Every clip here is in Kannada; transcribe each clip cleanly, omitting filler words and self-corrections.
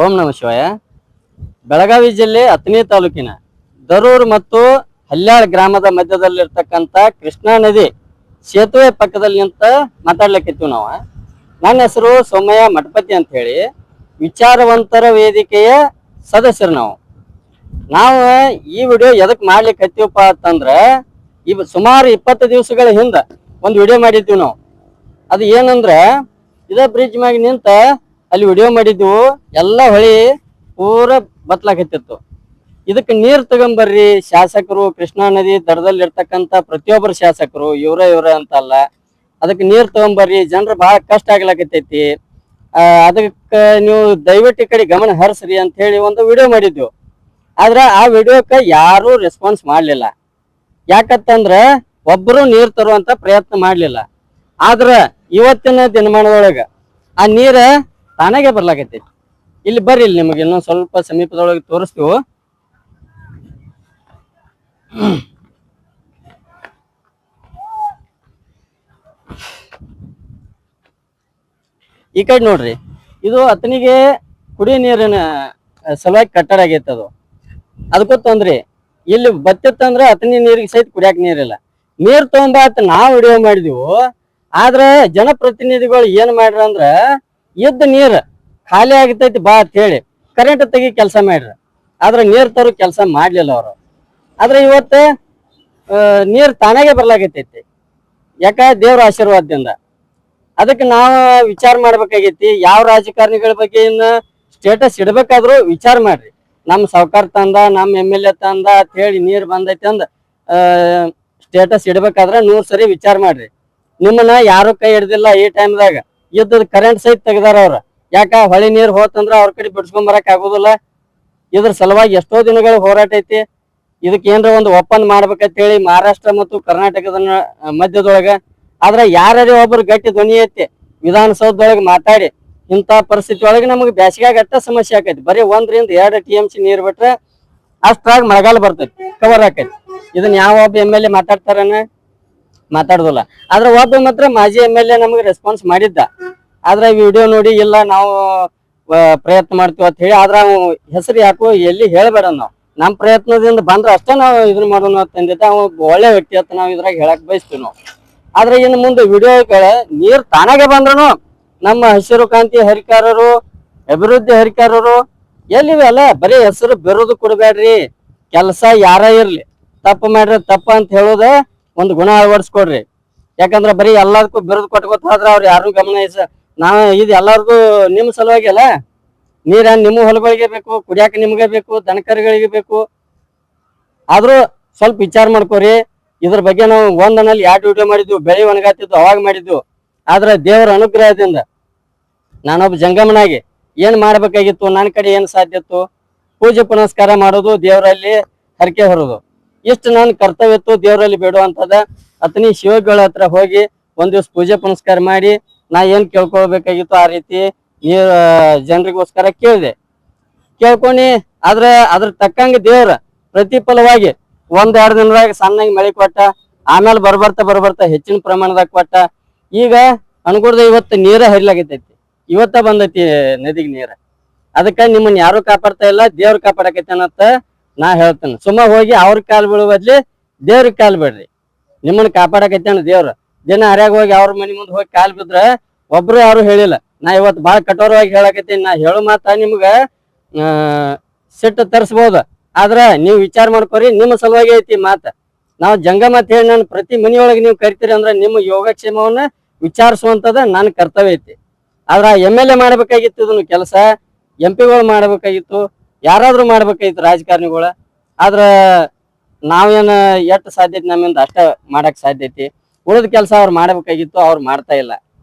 ಓಂ ನಮ ಶಿವಾಯ. ಬೆಳಗಾವಿ ಜಿಲ್ಲೆ ಅಥಣಿ ತಾಲೂಕಿನ ದರೂರ್ ಮತ್ತು ಹಲ್ಯಾಳ್ ಗ್ರಾಮದ ಮಧ್ಯದಲ್ಲಿರ್ತಕ್ಕಂಥ ಕೃಷ್ಣಾ ನದಿ ಸೇತುವೆ ಪಕ್ಕದಲ್ಲಿ ನಿಂತ ಮಾತಾಡ್ಲಿಕ್ಕಿತ್ತು ನಾವು. ನನ್ನ ಹೆಸರು ಸೋಮಯ್ಯ ಮಠಪತಿ ಅಂತ ಹೇಳಿ, ವಿಚಾರವಂತರ ವೇದಿಕೆಯ ಸದಸ್ಯರು ನಾವು ಈ ವಿಡಿಯೋ ಎದಕ್ ಮಾಡ್ಲಿಕ್ಕೆ ಹತ್ತೀವಪ್ಪ ಅಂತಂದ್ರ, ಸುಮಾರು 20 ದಿವಸಗಳ ಹಿಂದ ಒಂದು ವಿಡಿಯೋ ಮಾಡಿದ್ವಿ ನಾವು. ಅದು ಏನಂದ್ರ, ಇದ ಬ್ರಿಡ್ಜ್ ಮ್ಯಾಗ ನಿಂತ ಅಲ್ಲಿ ವಿಡಿಯೋ ಮಾಡಿದ್ವು. ಎಲ್ಲ ಹೊಳಿ ಪೂರ ಬತ್ಲಾಕತ್ತಿತ್ತು. ಇದಕ್ಕೆ ನೀರ್ ತಗೊಂಬರ್ರಿ ಶಾಸಕರು, ಕೃಷ್ಣಾ ನದಿ ದಡದಲ್ಲಿ ಇರ್ತಕ್ಕಂಥ ಪ್ರತಿಯೊಬ್ಬರು ಶಾಸಕರು ಇವ್ರ ಅಂತಲ್ಲ, ಅದಕ್ಕೆ ನೀರ್ ತಗೊಂಬರ್ರಿ, ಜನರು ಬಹಳ ಕಷ್ಟ ಆಗ್ಲಾಕತ್ತೈತಿ, ಅದಕ್ಕೆ ನೀವು ದಯವಿಟ್ಟು ಈ ಕಡೆ ಗಮನ ಹರಿಸ್ರಿ ಅಂತ ಹೇಳಿ ಒಂದು ವಿಡಿಯೋ ಮಾಡಿದ್ವು. ಆದ್ರೆ ಆ ವಿಡಿಯೋಕ್ಕೆ ಯಾರು ರೆಸ್ಪಾನ್ಸ್ ಮಾಡ್ಲಿಲ್ಲ. ಯಾಕಂತಂದ್ರ ಒಬ್ಬರು ನೀರ್ ತರುವಂತ ಪ್ರಯತ್ನ ಮಾಡ್ಲಿಲ್ಲ. ಆದ್ರ ಇವತ್ತಿನ ದಿನಮಾನದೊಳಗ ಆ ನೀರ ತಾನಾಗೆ ಬರ್ಲಾಕತ್ತೈತಿ. ಇಲ್ಲಿ ಬರ್ರಿ, ಇಲ್ಲಿ ನಿಮಗೆ ಇನ್ನೊಂದು ಸ್ವಲ್ಪ ಸಮೀಪದೊಳಗೆ ತೋರಿಸ್ತೀವಿ. ಈ ಕಡೆ ನೋಡ್ರಿ, ಇದು ಅಥಣಿಗೆ ಕುಡಿಯ ನೀರಿನ ಸಲುವಾಗಿ ಕಟ್ಟಡ ಆಗೈತೆ. ಅದಕ್ಕೂ ತೊಂದ್ರಿ. ಇಲ್ಲಿ ಬತ್ತಿತ್ತಂದ್ರ ಅಥಣಿ ನೀರಿಗೆ ಸಹಿತ ಕುಡಿಯಾಕ ನೀರಿಲ್ಲ. ನೀರ್ ತಗೊಂಬಾತ್ ನಾವು ವಿಡಿಯೋ ಮಾಡಿದೀವು. ಆದ್ರ ಜನಪ್ರತಿನಿಧಿಗಳು ಏನ್ ಮಾಡ್ರ ಅಂದ್ರ, ಇದ್ದ ನೀರ್ ಖಾಲಿ ಆಗತೈತಿ ಬಾ ಅಂತ ಹೇಳಿ ಕರೆಂಟ್ ತೆಗಿ ಕೆಲಸ ಮಾಡ್ರ. ಆದ್ರೆ ನೀರ್ ತರೋ ಕೆಲಸ ಮಾಡ್ಲಿಲ್ಲ ಅವರು. ಆದ್ರೆ ಇವತ್ತ ನೀರ್ ತಾನಾಗೆ ಬರ್ಲಾಗತೈತಿ. ಯಾಕ? ದೇವ್ರ ಆಶೀರ್ವಾದದಿಂದ. ಅದಕ್ಕೆ ನಾವು ವಿಚಾರ ಮಾಡ್ಬೇಕಾಗೈತಿ. ಯಾವ ರಾಜಕಾರಣಿಗಳ ಬಗ್ಗೆ ಇನ್ನ ಸ್ಟೇಟಸ್ ಇಡ್ಬೇಕಾದ್ರು ವಿಚಾರ ಮಾಡ್ರಿ. ನಮ್ಮ ಸಾವ್ಕಾರ ತಂದ, ನಮ್ಮ MLA ತಂದ ಅಂತ ಹೇಳಿ ನೀರ್ ಬಂದೈತಿ ಅಂದ ಸ್ಟೇಟಸ್ ಇಡ್ಬೇಕಾದ್ರ 100 ಸರಿ ವಿಚಾರ ಮಾಡ್ರಿ. ನಿಮ್ಮನ್ನ ಯಾರು ಕೈ ಹಿಡ್ದಿಲ್ಲ ಈ ಟೈಮ್ದಾಗ. ಇದ್ದದ ಕರೆಂಟ್ ಸಹಿತ ತೆಗ್ದಾರ ಅವ್ರ. ಯಾಕ? ಹೊಳಿ ನೀರ್ ಹೋತಂದ್ರ ಅವ್ರ ಕಡೆ ಬಿಡ್ಸ್ಕೊಂಡ್ ಬರಕ್ ಆಗುದಿಲ್ಲ. ಇದ್ರ ಸಲುವಾಗಿ ಎಷ್ಟೋ ದಿನಗಳ ಹೋರಾಟ ಐತಿ. ಇದಕ್ಕೆ ಏನ್ರ ಒಂದು ಒಪ್ಪಂದ ಮಾಡ್ಬೇಕಂತ ಹೇಳಿ ಮಹಾರಾಷ್ಟ್ರ ಮತ್ತು ಕರ್ನಾಟಕದ ಮಧ್ಯದೊಳಗ. ಆದ್ರ ಯಾರೇ ಒಬ್ರು ಗಟ್ಟಿ ಧ್ವನಿ ಐತಿ ವಿಧಾನಸೌಧದೊಳಗೆ ಮಾತಾಡಿ, ಇಂಥ ಪರಿಸ್ಥಿತಿ ಒಳಗೆ ನಮಗೆ ಬ್ಯಾಸಿಗ್ಯಾಗ ಅಷ್ಟ ಸಮಸ್ಯೆ ಆಕೈತಿ. ಬರೀ 1 ರಿಂದ 2 TMC ನೀರ್ ಬಿಟ್ರೆ ಅಷ್ಟ್ರಾಗ ಮಳೆಗಾಲ ಬರ್ತೈತಿ, ಕವರ್ ಆಕೈತಿ. ಇದನ್ನ ಯಾವ ಒಬ್ಬ MLA ಮಾತಾಡ್ತಾರನ? ಮಾತಾಡುದಿಲ್ಲ. ಆದ್ರೆ ಒಬ್ಬ ಮಾತ್ರ ಮಾಜಿ MLA ನಮಗೆ ರೆಸ್ಪಾನ್ಸ್ ಮಾಡಿದ್ದ. ಆದ್ರೆ ವಿಡಿಯೋ ನೋಡಿ ಇಲ್ಲ ನಾವು ಪ್ರಯತ್ನ ಮಾಡ್ತೀವಿ ಅಂತ ಹೇಳಿ, ಆದ್ರ ಹೆಸರು ಯಾಕೋ ಎಲ್ಲಿ ಹೇಳ್ಬೇಡ, ನಾವು ನಮ್ಮ ಪ್ರಯತ್ನದಿಂದ ಬಂದ್ರ ಅಷ್ಟೇ ನಾವು ಇದನ್ನ ಮಾಡೋಣ ಅಂತಂದಿದ್ದ. ಒಳ್ಳೆ ವ್ಯಕ್ತಿ ಅಂತ ನಾವು ಇದ್ರಾಗ ಹೇಳಕ್ ಬಯಸ್ತೀವಿ ನಾವು. ಆದ್ರೆ ಇನ್ನು ಮುಂದೆ ವಿಡಿಯೋಗಳ ನೀರ್ ತಾನಾಗೆ ಬಂದ್ರು ನಮ್ಮ ಹಸಿರು ಕ್ರಾಂತಿ ಹರಿಕಾರರು, ಅಭಿವೃದ್ಧಿ ಹರಿಕಾರರು ಎಲ್ಲಿವೆ ಅಲ್ಲ, ಬರೀ ಹೆಸರು ಬೆರೋದು ಕೊಡ್ಬೇಡ್ರಿ. ಕೆಲಸ ಯಾರ ಇರ್ಲಿ, ತಪ್ಪು ಮಾಡ್ರಿ ತಪ್ಪ ಅಂತ ಹೇಳೋದ ಒಂದು ಗುಣ ಅಳವಡಿಸ್ಕೊಡ್ರಿ. ಯಾಕಂದ್ರ ಬರೀ ಎಲ್ಲದಕ್ಕೂ ಬೆರೋದು ಕೊಟ್ಕೊತ ಹೋದ್ರ ಅವ್ರು ಯಾರು ಗಮನ ನಾವು ಇದು ಎಲ್ಲಾರ್ಗು ನಿಮ್ಮ ಸಲುವಾಗಿ ಅಲ್ಲ. ನೀರ ನಿಮ್ಮ ಹೊಲಗಳಿಗೆ ಬೇಕು, ಕುಡಿಯಾಕ ನಿಮ್ಗೆ ಬೇಕು, ದನಕರುಗಳಿಗೆ ಬೇಕು. ಆದ್ರೂ ಸ್ವಲ್ಪ ವಿಚಾರ ಮಾಡ್ಕೋರಿ. ಇದ್ರ ಬಗ್ಗೆ ನಾವು 1 ನಲ್ಲಿ 2 ವಿಡಿಯೋ ಮಾಡಿದ್ವಿ. ಬೆಳೆ ಒಣಗಾತಿದ್ವು ಅವಾಗ ಮಾಡಿದ್ವು. ಆದ್ರೆ ದೇವರ ಅನುಗ್ರಹದಿಂದ ನಾನೊಬ್ಬ ಜಂಗಮನಾಗಿ ಏನ್ ಮಾಡ್ಬೇಕಾಗಿತ್ತು, ನನ್ನ ಕಡೆ ಏನ್ ಸಾಧ್ಯ ಇತ್ತು, ಪೂಜೆ ಪುನಸ್ಕಾರ ಮಾಡೋದು, ದೇವರಲ್ಲಿ ಹರಕೆ ಹೊರೋದು, ಇಷ್ಟು ನನ್ನ ಕರ್ತವ್ಯ ಇತ್ತು. ದೇವರಲ್ಲಿ ಬೇಡುವಂತದ ಅಥಣಿ ಶಿವಗಳ ಹತ್ರ ಹೋಗಿ ಒಂದ್ ದಿವ್ಸ ಪೂಜೆ ಪುನಸ್ಕಾರ ಮಾಡಿ ನಾ ಏನ್ ಕೇಳ್ಕೊಳ್ಬೇಕಾಗಿತ್ತು ಆ ರೀತಿ ಜನರಿಗೋಸ್ಕರ ಕೇಳ್ಕೊನಿ. ಆದ್ರೆ ಅದ್ರ ತಕ್ಕಂಗೆ ದೇವ್ರ ಪ್ರತಿಫಲವಾಗಿ 1-2 ದಿನದಾಗ ಸಣ್ಣಗೆ ಮಳೆ ಕೊಟ್ಟ. ಆಮೇಲೆ ಬರ್ಬರ್ತಾ ಹೆಚ್ಚಿನ ಪ್ರಮಾಣದಾಗ ಕೊಟ್ಟ. ಈಗ ಅನ್ಕೊಡ್ದ ಇವತ್ತು ನೀರ ಹರಿಲಾಗತೈತಿ. ಇವತ್ತ ಬಂದೈತಿ ನದಿಗೆ ನೀರ. ಅದಕ್ಕ ನಿಮ್ಮನ್ನ ಯಾರು ಕಾಪಾಡ್ತಾ ಇಲ್ಲ, ದೇವ್ರ ಕಾಪಾಡಕೈತಿ ಅನ್ನತ್ತ ನಾ ಹೇಳ್ತೇನೆ. ಸುಮ್ಮ ಹೋಗಿ ಅವ್ರ ಕಾಲ್ ಬೀಳುವ ಬದ್ಲಿ ದೇವ್ರಿಗೆ ಕಾಲ್ ಬಿಡ್ರಿ. ನಿಮ್ಮನ್ನ ಕಾಪಾಡಕೈತಿ ಅನ್ನ ದೇವ್ರ. ದಿನ ಹರ್ಯಾಗ ಹೋಗಿ ಅವ್ರ ಮನಿ ಮುಂದೆ ಹೋಗಿ ಕಾಲ್ ಬಿದ್ರ ಒಬ್ರು ಯಾರು ಹೇಳಿಲ್ಲ. ನಾ ಇವತ್ತು ಬಾಳ ಕಠೋರವಾಗಿ ಹೇಳಕತ್ತೀನಿ. ನಾ ಹೇಳೋ ಮಾತ ನಿಮ್ಗ ಸಿಟ್ಟು ತರಿಸ್ಬೋದ. ಆದ್ರ ನೀವು ವಿಚಾರ ಮಾಡ್ಕೋರಿ. ನಿಮ್ಮ ಸಲುವಾಗಿ ಐತಿ ಮಾತ. ನಾವು ಜಂಗಮ ಅಂತ ಹೇಳಿ ನಾನು ಪ್ರತಿ ಮನಿಯೊಳಗೆ ನೀವು ಕರಿತೀರಿ ಅಂದ್ರ ನಿಮ್ಮ ಯೋಗಕ್ಷೇಮವನ್ನ ವಿಚಾರಿಸುವಂತದ ನನ್ನ ಕರ್ತವ್ಯ ಐತಿ. ಆದ್ರ MLA ಮಾಡ್ಬೇಕಾಗಿತ್ತು ಇದನ್ನು ಕೆಲಸ, MP ಗಳು ಮಾಡ್ಬೇಕಾಗಿತ್ತು, ಯಾರಾದ್ರೂ ಮಾಡ್ಬೇಕಾಗಿತ್ತು ರಾಜಕಾರಣಿಗಳ. ಆದ್ರ ನಾವೇನ ಎಷ್ಟು ಸಾಧ್ಯತೆ ನಮ್ಮಿಂದ ಅಷ್ಟ ಮಾಡಕ್ ಸಾಧ್ಯ ಐತಿ. ಉಳಿದ ಕೆಲಸ ಅವ್ರು ಮಾಡ್ಬೇಕಾಗಿತ್ತು, ಅವ್ರು ಮಾಡ್ತಾ ಇಲ್ಲ.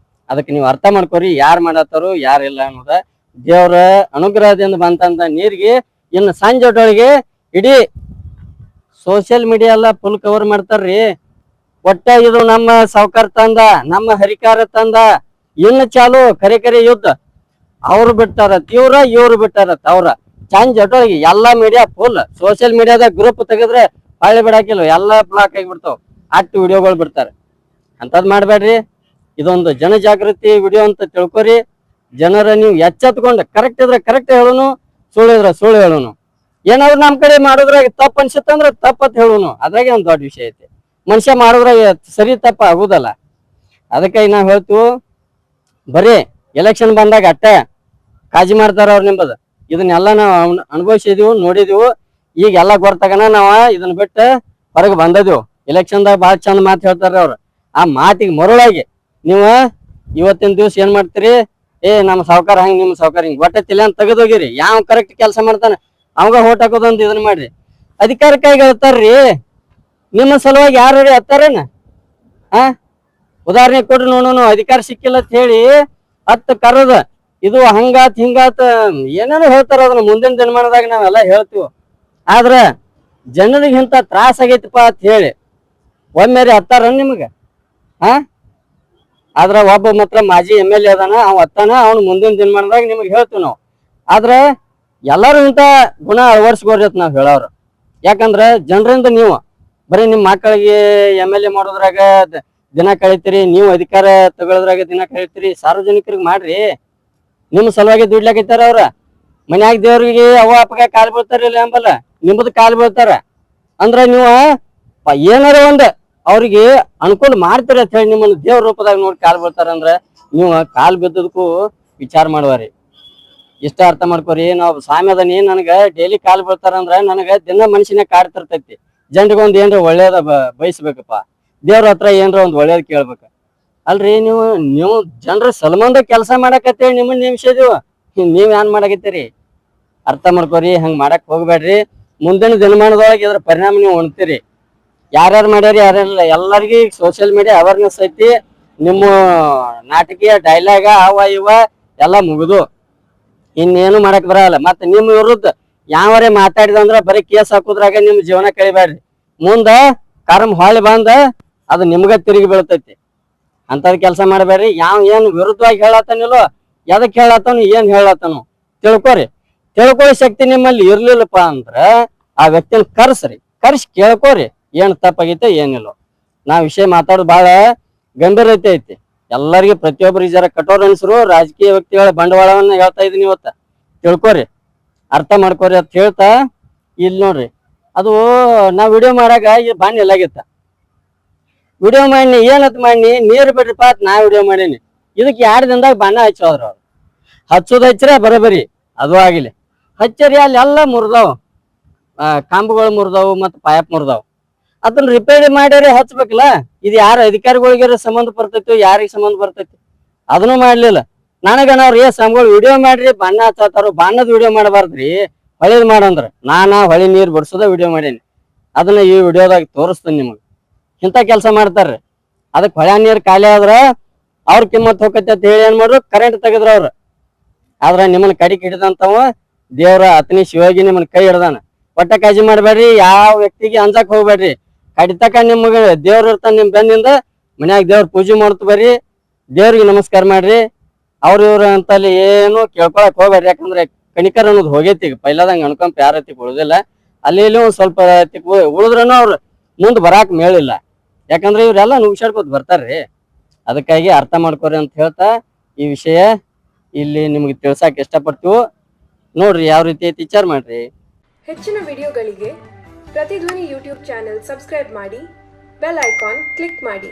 ಅದಕ್ಕೆ ನೀವು ಅರ್ಥ ಮಾಡ್ಕೋರಿ, ಯಾರು ಮಾಡತ್ತಾರು ಯಾರಿಲ್ಲ ಅನ್ನೋದ. ದೇವ್ರ ಅನುಗ್ರಹದಿಂದ ಬಂತಂತ ನೀರಿಗೆ ಇನ್ನು ಸಂಜೆಟೊಳಗೆ ಇಡೀ ಸೋಷಿಯಲ್ ಮೀಡಿಯಾ ಎಲ್ಲ ಫುಲ್ ಕವರ್ ಮಾಡ್ತಾರ್ರಿ. ಒಟ್ಟ ಇದು ನಮ್ಮ ಸಾವ್ಕಾರ ತಂದ, ನಮ್ಮ ಹರಿಕಾರ ತಂದ, ಇನ್ನು ಚಾಲು ಕರೆ ಯುದ್ಧ. ಅವ್ರು ಬಿಟ್ಟಾರತ್ ಇವ್ರು ಬಿಟ್ಟಾರತ್ ಅವ್ರ. ಸಂಜೆಟೊಳಗೆ ಎಲ್ಲಾ ಮೀಡಿಯಾ ಫುಲ್, ಸೋಷಿಯಲ್ ಮೀಡಿಯಾದಾಗ ಗ್ರೂಪ್ ತೆಗೆದ್ರೆ ಹಳ್ಳಿ ಬಿಡಾಕಿಲ್ಲ, ಎಲ್ಲಾ ಬ್ಲಾಕ್ ಆಗಿಬಿಡ್ತಾವ. ಅಷ್ಟು ವಿಡಿಯೋಗಳು ಬಿಡ್ತಾರೆ. ಅಂತದ್ ಮಾಡ್ಬೇಡ್ರಿ. ಇದೊಂದು ಜನಜಾಗೃತಿ ವಿಡಿಯೋ ಅಂತ ತಿಳ್ಕೊರಿ. ಜನರ ನೀವು ಎಚ್ಚೆತ್ಕೊಂಡು ಕರೆಕ್ಟ್ ಇದ್ರೆ ಕರೆಕ್ಟ್ ಹೇಳೋನು, ಸುಳ್ಳು ಇದ್ರೆ ಸುಳ್ಳು ಹೇಳೋನು. ಏನಾದ್ರು ನಮ್ ಕಡೆ ಮಾಡೋದ್ರಾಗ ತಪ್ಪು ಅನ್ಸುತ್ತಂದ್ರ ತಪ್ಪತ್ ಹೇಳೋನು. ಅದ್ರಾಗೆ ಒಂದ್ ದೊಡ್ಡ ವಿಷಯ ಐತಿ. ಮನುಷ್ಯ ಮಾಡೋದ್ರಾಗ ಸರಿ ತಪ್ಪ ಆಗುದಲ್ಲ. ಅದಕ್ಕಾಗಿ ನಾವ್ ಹೇಳ್ತೀವಿ, ಬರೀ ಎಲೆಕ್ಷನ್ ಬಂದಾಗ ಅಟ್ಟ ಕಾಜಿ ಮಾಡ್ತಾರ ಅವ್ರು ನಿಂಬದ. ಇದನ್ನೆಲ್ಲ ನಾವು ಅನುಭವಿಸಿದೀವಿ, ನೋಡಿದೀವಿ. ಈಗ ಎಲ್ಲ ಗೊತ್ತಾಗನ ನಾವ ಇದನ್ನ ಬಿಟ್ಟು ಹೊರಗೆ ಬಂದದೀವು. ಎಲೆಕ್ಷನ್ದಾಗ ಭಾಳ ಚಂದ ಮಾತು ಹೇಳ್ತಾರ ಅವ್ರು. ಆ ಮಾತಿಗೆ ಮರುಳಾಗಿ ನೀವು ಇವತ್ತಿನ ದಿವ್ಸ ಏನ್ ಮಾಡ್ತೀರಿ, ನಮ್ಮ ಸಾವುಕಾರ ಹಂಗ, ನಿಮ್ಮ ಸಾವುಕಾರ ಹಿಂಗ್ ಒಟ್ಟ ತಿಳಿ ಅಂತ ತೆಗೆದೋಗಿರಿ. ಯಾವ ಕರೆಕ್ಟ್ ಕೆಲಸ ಮಾಡ್ತಾನ ಅವಾಗ ಹೋಟ್ ಹಾಕೋದಂತ ಇದನ್ನ ಮಾಡ್ರಿ. ಅಧಿಕಾರಕ್ಕಾಗಿ ಹೇಳ್ತಾರ್ರಿ, ನಿಮ್ಮ ಸಲುವಾಗಿ ಯಾರು ಹತ್ತಾರೇನ? ಉದಾಹರಣೆ ಕೊಡ್ರಿ ನೋಡೋನು. ಅಧಿಕಾರ ಸಿಕ್ಕಿಲ್ಲ ಅಂತ ಹೇಳಿ ಹತ್ತು ಕರದ ಇದು ಹಂಗಾತ್ ಹಿಂಗಾತ್ ಏನೇನೋ ಹೇಳ್ತಾರ. ಅದನ್ನ ಮುಂದಿನ ದಿನಮಾನದಾಗ ನಾವೆಲ್ಲ ಹೇಳ್ತೀವಿ. ಆದ್ರ ಜನರಿಗೆ ಇಂತ ತ್ರಾಸ ಆಗೈತಿಪ್ಪ ಅಂತ ಹೇಳಿ ಒಮ್ಮೆರೆ ಹತ್ತಾರ ನಿಮ್ಗ? ಆದ್ರ ಒಬ್ಬ ಮಾತ್ರ ಮಾಜಿ MLA ಅದಾನ, ಅವ್ ಹತ್ತಾನ. ಅವ್ನು ಮುಂದಿನ ದಿನಮಾನದಾಗ ನಿಮ್ಗೆ ಹೇಳ್ತೀವಿ ನಾವು. ಆದ್ರ ಎಲ್ಲಾರು ಇಂತ ಗುಣ ಅಳವಡಿಸ್ಕೋರಿ ಅಂತ ನಾವ್ ಹೇಳೋರು. ಯಾಕಂದ್ರ ಜನರಿಂದ ನೀವು ಬರೀ ನಿಮ್ ಮಕ್ಕಳಿಗೆ MLA ಮಾಡೋದ್ರಾಗ ದಿನ ಕಳಿತೀರಿ, ನೀವು ಅಧಿಕಾರ ತಗೊಳೋದ್ರಾಗ ದಿನ ಕಳಿತೀರಿ. ಸಾರ್ವಜನಿಕರಿಗೆ ಮಾಡ್ರಿ. ನಿಮ್ಮ ಸಲುವಾಗಿ ದುಡ್ಲಾಕೈತಾರ ಅವ್ರ. ಮನ್ಯಾಗ ದೇವ್ರಿಗೆ ಅವ್ವ ಅಪ್ಪಗ ಕಾಲ್ ಬೀಳ್ತಾರಿಲ್ಲ ಎಂಬಲ್ಲ, ನಿಮ್ಮದ್ ಕಾಲ್ ಬೀಳ್ತಾರ. ಅಂದ್ರ ನೀವು ಏನಾರ ಒಂದ್ ಅವ್ರಿಗೆ ಅನುಕೂಲ ಮಾಡ್ತೀರಿ ಅಂತ ಹೇಳಿ ನಿಮ್ಮನ್ನ ದೇವ್ರ ರೂಪದಾಗ ನೋಡಿ ಕಾಲ್ ಬೀಳ್ತಾರ ಅಂದ್ರ ನೀವು ಕಾಲ್ ಬಿದ್ದದಕ್ಕೂ ವಿಚಾರ ಮಾಡುವಾರಿ. ಇಷ್ಟ ಅರ್ಥ ಮಾಡ್ಕೋರಿ. ನಾವು ಸ್ವಾಮಿ ಅದನಿ, ನನಗ ಡೈಲಿ ಕಾಲ್ ಬೀಳ್ತಾರ ಅಂದ್ರ ನನಗ ದಿನ ಮನುಷ್ಯನ ಕಾಡ್ತಿರ್ತೈತಿ. ಜನರಿಗೊಂದ್ ಏನ್ರ ಒಳ್ಳೇದ ಬಯಸ್ಬೇಕಪ್ಪ. ದೇವ್ರ ಹತ್ರ ಏನ್ರ ಒಂದ್ ಒಳ್ಳೇದ್ ಕೇಳ್ಬೇಕ ಅಲ್ರಿ. ನೀವು ಜನರ ಸಲ್ಮಂದ ಕೆಲಸ ಮಾಡಕತ್ತೇಳಿ ನಿಮ್ಮನ್ನ ನೇಮಿಸಿದೀವ. ನೀವ್ ಏನ್ ಮಾಡಕತ್ತೀರಿ ಅರ್ಥ ಮಾಡ್ಕೋರಿ. ಹಂಗ್ ಮಾಡಕ್ ಹೋಗ್ಬೇಡ್ರಿ. ಮುಂದಿನ ದಿನಮಾನದೊಳಗೆ ಇದ್ರ ಪರಿಣಾಮ ನೀವು ಉಣ್ತೀರಿ. ಯಾರ್ಯಾರು ಮಾಡ್ಯಾರಿ ಯಾರ್ಯಾರಿಲ್ಲ ಎಲ್ಲರಿಗೂ ಈಗ ಸೋಷಿಯಲ್ ಮೀಡಿಯಾ ಅವೇರ್ನೆಸ್ ಐತಿ. ನಿಮ್ಮ ನಾಟಕೀಯ ಡೈಲಾಗ ಅವ ಇವ ಎಲ್ಲ ಮುಗಿದು ಇನ್ನೇನು ಮಾಡಕ್ ಬರಲ್ಲ. ಮತ್ತ ನಿಮ್ ವಿರುದ್ಧ ಯಾವರೇ ಮಾತಾಡಿದಂದ್ರ ಬರೀ ಕೇಸ್ ಹಾಕುದ್ರಾಗ ನಿಮ್ ಜೀವನ ಕಳಿಬೇಡ್ರಿ. ಮುಂದ ಕರ್ಮ ಹೊಳ್ಳಿ ಬಂದ ಅದು ನಿಮ್ಗ ತಿರುಗಿ ಬೀಳ್ತೈತಿ. ಅಂತದ್ ಕೆಲಸ ಮಾಡಬೇಡ್ರಿ. ಏನ್ ವಿರುದ್ಧವಾಗಿ ಹೇಳತ್ತಾನಿಲ್ಲೋ, ಎದಕ್ ಹೇಳತ್ತಾನು, ಏನ್ ಹೇಳತ್ತಾನು ತಿಳ್ಕೊರಿ. ತಿಳ್ಕೊಳ್ಳೋ ಶಕ್ತಿ ನಿಮ್ಮಲ್ಲಿ ಇರ್ಲಿಲ್ಲಪ್ಪ ಅಂದ್ರ ಆ ವ್ಯಕ್ತಿನ ಕರ್ಸಿ ಕೇಳ್ಕೋರಿ. ಏನ್ ತಪ್ಪಾಗೈತೆ ಏನಿಲ್ಲೋ. ನಾ ವಿಷಯ ಮಾತಾಡೋದು ಬಹಳ ಗಂಭೀರತೆ ಐತಿ. ಎಲ್ಲರಿಗೂ ಪ್ರತಿಯೊಬ್ಬರು ಜರ ಕಠೋರ ಅನ್ಸರು. ರಾಜಕೀಯ ವ್ಯಕ್ತಿಗಳ ಬಂಡವಾಳವನ್ನ ಹೇಳ್ತಾ ಇದೀನಿ ಇವತ್ತ. ತಿಳ್ಕೊರಿ, ಅರ್ಥ ಮಾಡ್ಕೋರಿ ಅಂತ ಹೇಳ್ತಾ, ಇಲ್ಲಿ ನೋಡ್ರಿ ಅದು ನಾ ವಿಡಿಯೋ ಮಾಡಾಗ ಈ ಬಾಣಿ ಎಲ್ಲಾಗಿತ್ತ. ವಿಡಿಯೋ ಮಾಡಿ ಏನತ್ ಮಾಡಿ ನೀರ್ ಬಿಡ್ರಿಪ್ಪ ಅಂತ ನಾ ವಿಡಿಯೋ ಮಾಡೀನಿ. ಇದಕ್ಕೆ 2 ದಿನದಾಗ ಬಣ್ಣ ಹಚ್ಚೋದ್ರ ಅವ್ರು. ಹಚ್ಚೋದ್ ಹಚ್ಚ್ರೆ ಬರೋಬರಿ ಅದು ಆಗಿಲ್ಲ. ಹಚ್ಚರಿ ಅಲ್ಲಿ ಎಲ್ಲ ಮುರಿದಾವ್, ಕಂಬಗಳು ಮುರಿದಾವು ಮತ್ತು ಪೈಪ್ ಮುರಿದಾವ್. ಅದನ್ನ ರಿಪೇರಿ ಮಾಡ್ಯಾರೆ ಹಚ್ಬೇಕಲ್ಲ. ಇದು ಯಾರ ಅಧಿಕಾರಿಗಳಿಗೆ ಸಂಬಂಧ ಬರ್ತೈತಿ, ಯಾರಿಗೆ ಸಂಬಂಧ ಬರ್ತೈತಿ? ಅದನ್ನು ಮಾಡ್ಲಿಲ್ಲ. ನನಗನವ್ರಿ ಸ್ವಾಮಿಗಳು ವಿಡಿಯೋ ಮಾಡ್ರಿ ಬಣ್ಣ ಹಚ್ಚತಾರ, ಬಣ್ಣದ ವಿಡಿಯೋ ಮಾಡಬಾರ್ದ್ರಿ, ಹೊಳಿದ್ ಮಾಡಂದ್ರ. ಹೊಳಿ ನೀರ್ ಬಿಡ್ಸೋದ ವಿಡಿಯೋ ಮಾಡೀನಿ. ಅದನ್ನ ಈ ವಿಡಿಯೋದಾಗ ತೋರಿಸ್ತೇನೆ ನಿಮಗೆ. ಇಂಥ ಕೆಲಸ ಮಾಡ್ತಾರ್ರಿ. ಅದಕ್ಕೆ ಹೊಳೆ ನೀರ್ ಖಾಲಿ ಆದ್ರ ಅವ್ರ ಕಿಮ್ಮತ್ ಹೋಗತ್ತೆ ಅಂತ ಹೇಳಿ ಏನ್ ಮಾಡ್ರು, ಕರೆಂಟ್ ತೆಗದ್ರ ಅವ್ರ. ಆದ್ರ ನಿಮ್ಮನ್ನ ಕಡಿಗೆ ಹಿಡಿದಂತವ ದೇವ್ರ ಅತನಿ ಶಿವಾಗಿ ನಿಮ್ಮನ್ನ ಕೈ ಹಿಡ್ದಾನ. ಒಟ್ಟ ಕಾಳಜಿ ಮಾಡ್ಬೇಡ್ರಿ. ಯಾವ ವ್ಯಕ್ತಿಗೆ ಅಂಜಾಕ್ ಹೋಗ್ಬೇಡ್ರಿ. ಕಡಿತಕ ನಿಮ್ಗೆ ದೇವ್ರ ಇರ್ತಾನ ನಿಮ್ ಬೆನ್ನಿಂದ. ಮನ್ಯಾಗ ದೇವ್ರ ಪೂಜೆ ಮಾಡ್ತು ಬರ್ರಿ, ದೇವ್ರಿಗೆ ನಮಸ್ಕಾರ ಮಾಡ್ರಿ. ಇವ್ರ ಅಂತಲ್ಲಿ ಏನು ಕೇಳ್ಕೊಳಕ್ ಹೋಗ್ಬೇಡ್ರಿ. ಯಾಕಂದ್ರೆ ಕಣಿಕರ್ ಅನ್ನೋದು ಹೋಗೈತಿ. ಈಗ ಪೈಲಾದಂಗ ಅನ್ಕೊಂಪ ಯಾರತಿ ಉಳಿದಿಲ್ಲ. ಅಲ್ಲಿ ಇಲ್ಲಿ ಒಂದ್ ಸ್ವಲ್ಪ ಉಳಿದ್ರನು ಅವ್ರು ಮುಂದ್ ಬರಾಕ್ ಮೇಳಿಲ್ಲ. ಯಾಕಂದ್ರೆ ಇವ್ರೆಲ್ಲ ನುಗ್ಸಾಡ್ಕೋತ ಬರ್ತಾರ್ರಿ. ಅದಕ್ಕಾಗಿ ಅರ್ಥ ಮಾಡ್ಕೋರಿ ಅಂತ ಹೇಳ್ತಾ ಈ ವಿಷಯ ಇಲ್ಲಿ ನಿಮ್ಗೆ ತಿಳ್ಸಾಕ್ ಇಷ್ಟಪಡ್ತೀವಿ. ನೋಡ್ರಿ ಯಾವ ರೀತಿ ಐತಿ ವಿಚಾರ ಮಾಡ್ರಿ. ಹೆಚ್ಚಿನ ವಿಡಿಯೋಗಳಿಗೆ ಪ್ರತಿಧ್ವನಿ ಯೂಟ್ಯೂಬ್ ಚಾನೆಲ್ ಸಬ್ಸ್ಕ್ರೈಬ್ ಮಾಡಿ, ಬೆಲ್ ಐಕಾನ್ ಕ್ಲಿಕ್ ಮಾಡಿ.